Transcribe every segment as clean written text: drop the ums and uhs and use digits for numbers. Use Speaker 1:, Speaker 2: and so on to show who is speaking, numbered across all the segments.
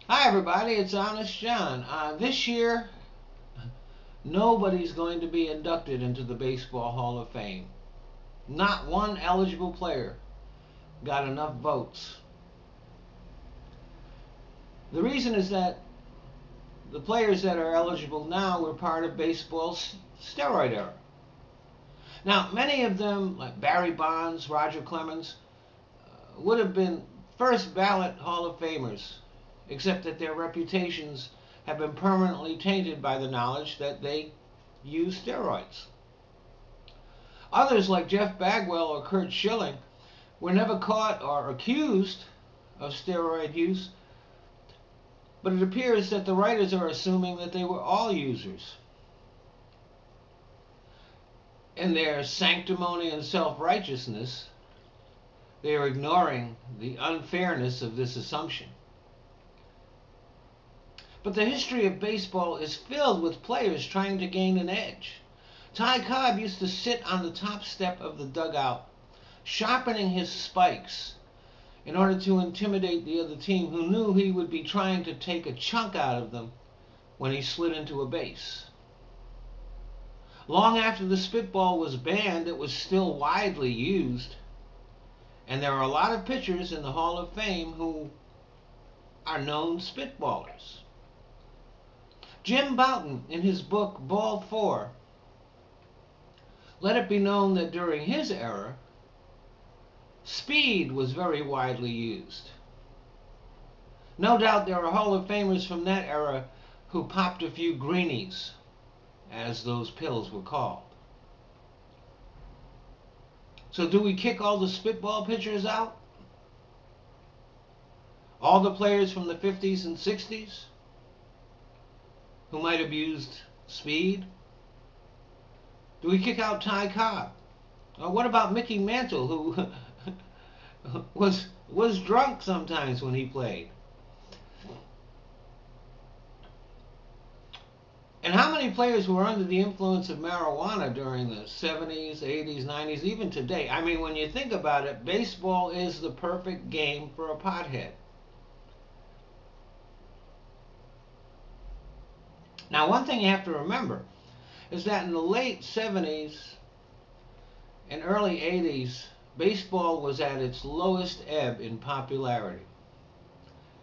Speaker 1: Hi everybody, it's Honest John. This year, nobody's going to be inducted into the Baseball Hall of Fame. Not one eligible player got enough votes. The reason is that the players that are eligible now were part of baseball's steroid era. Now, many of them, like Barry Bonds, Roger Clemens, would have been first ballot Hall of Famers, except that their reputations have been permanently tainted by the knowledge that they use steroids. Others, like Jeff Bagwell or Curt Schilling, were never caught or accused of steroid use, but it appears that the writers are assuming that they were all users. In their sanctimony and self-righteousness, they are ignoring the unfairness of this assumption. But the history of baseball is filled with players trying to gain an edge. Ty Cobb used to sit on the top step of the dugout, sharpening his spikes in order to intimidate the other team, who knew he would be trying to take a chunk out of them when he slid into a base. Long after the spitball was banned, it was still widely used, and there are a lot of pitchers in the Hall of Fame who are known spitballers. Jim Bouton, in his book Ball 4, let it be known that during his era, speed was very widely used. No doubt there are Hall of Famers from that era who popped a few greenies, as those pills were called. So do we kick all the spitball pitchers out? All the players from the 50s and 60s who might have used speed? Do we kick out Ty Cobb? Or what about Mickey Mantle, who was drunk sometimes when he played? And how many players were under the influence of marijuana during the 70s, 80s, 90s, even today? I mean, when you think about it, baseball is the perfect game for a pothead. Now, one thing you have to remember is that in the late 70s and early 80s, baseball was at its lowest ebb in popularity.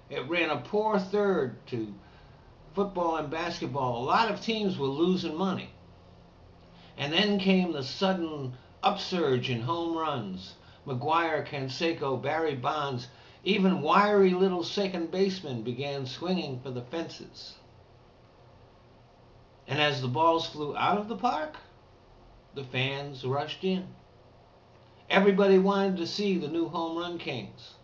Speaker 1: It ran a poor third to football and basketball. A lot of teams were losing money. And then came the sudden upsurge in home runs. McGwire, Canseco, Barry Bonds, even wiry little second basemen began swinging for the fences. And as the balls flew out of the park, the fans rushed in. Everybody wanted to see the new home run kings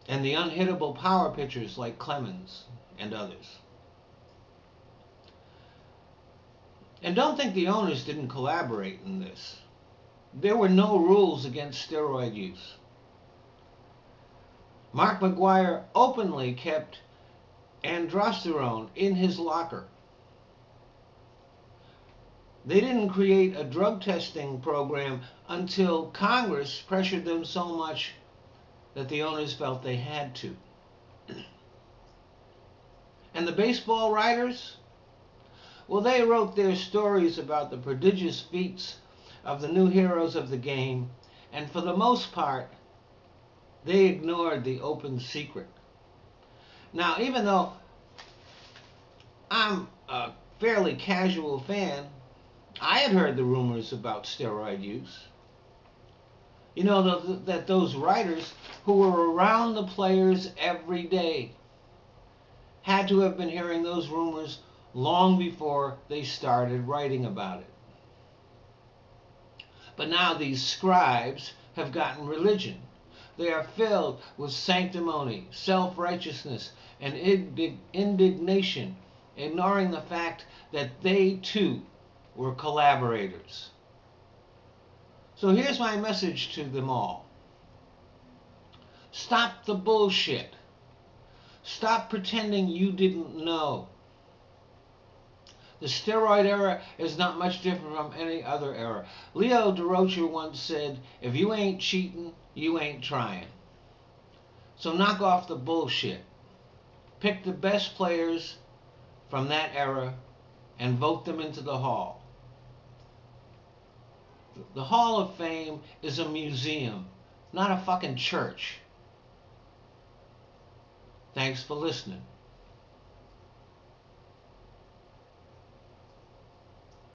Speaker 1: and the unhittable power pitchers like Clemens and others. And don't think the owners didn't collaborate in this. There were no rules against steroid use. Mark McGwire openly kept androsterone in his locker. They didn't create a drug testing program until Congress pressured them so much that the owners felt they had to. And the baseball writers? Well, they wrote their stories about the prodigious feats of the new heroes of the game, and for the most part, they ignored the open secret. Now, even though I'm a fairly casual fan, I had heard the rumors about steroid use. You know, that those writers who were around the players every day had to have been hearing those rumors long before they started writing about it. But now these scribes have gotten religion. They are filled with sanctimony, self-righteousness, and indignation, ignoring the fact that they too were collaborators. So here's my message to them all. Stop the bullshit. Stop pretending you didn't know. The steroid era is not much different from any other era. Leo DeRocher once said, if you ain't cheating, you ain't trying. So knock off the bullshit. Pick the best players from that era and vote them into the Hall. The Hall of Fame is a museum, not a fucking church. Thanks for listening.